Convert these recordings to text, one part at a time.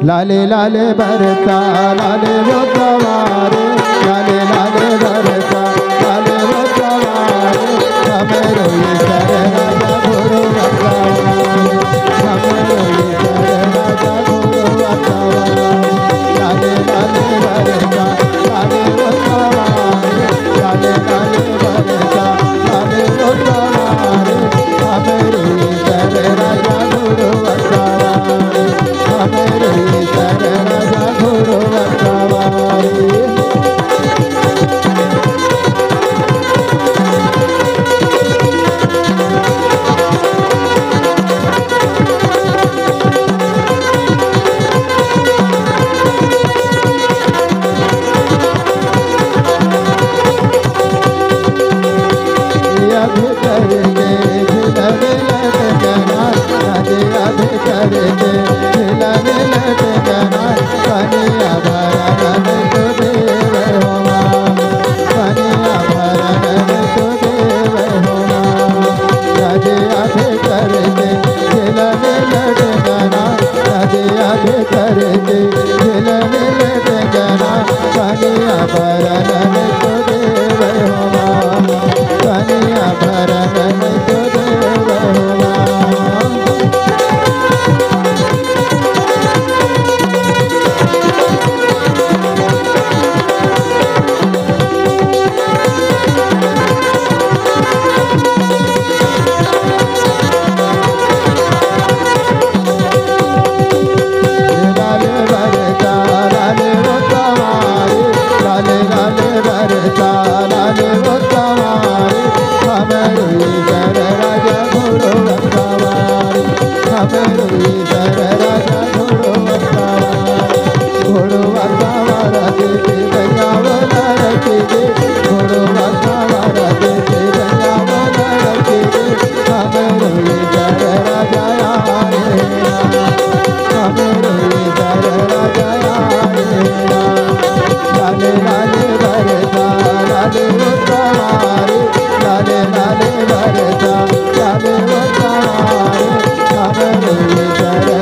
लाले लाले बरसा लाले वो सवारे, लाले लाले बरसा लाले वो सवारे, हमें रोई सर राजा गुरु बसवारे, हमें रोई सर राजा गुरु बसवारे, लाले लाले बरसा लाले वो सवारे, लाले लाले बरसा लाले वो सवारे, हमें रोई सर राजा गुरु बसवारे, हमें रोई सर राजा गुरु बसवारे। लाले लाले बरसा लाले वो सवारे, लाले लाले बरसा लाले वो सवारे, हमें रोई सर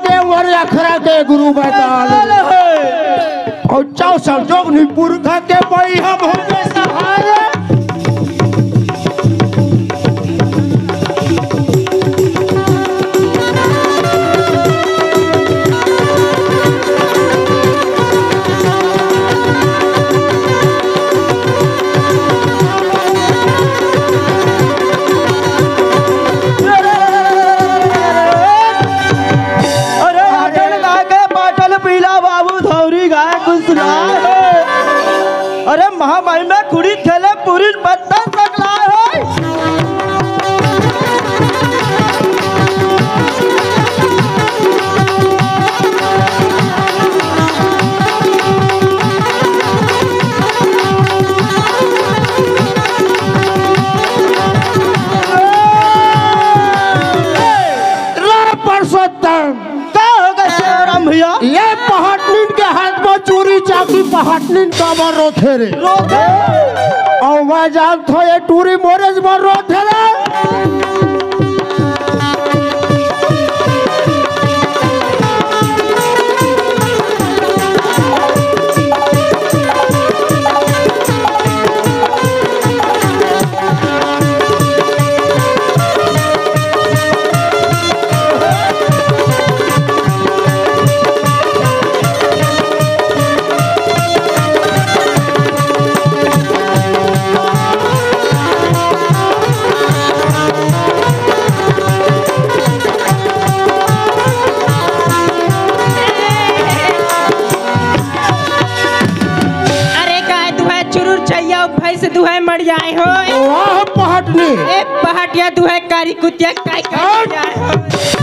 के वर अखरा के गुरु बैताल और चाव संजोग निपुरखा के पई हम हो गए सहारे। अरे महामाई में कुड़ी खेले पूरी पत्ता सकला है। परसोत्तम क्या होगा शिवराम भैया? ये पहाटनीन के हाथ में चूरी चाकी पहाटनीन का मर रोथे रे और मैं जानता हूँ ये टूरी मोरेज मर रोथे रे। दुहाई मर जाए हो वाह पहाटनी ए पहाटिया दुहाई कारी कुतिया काय काय जाए हो।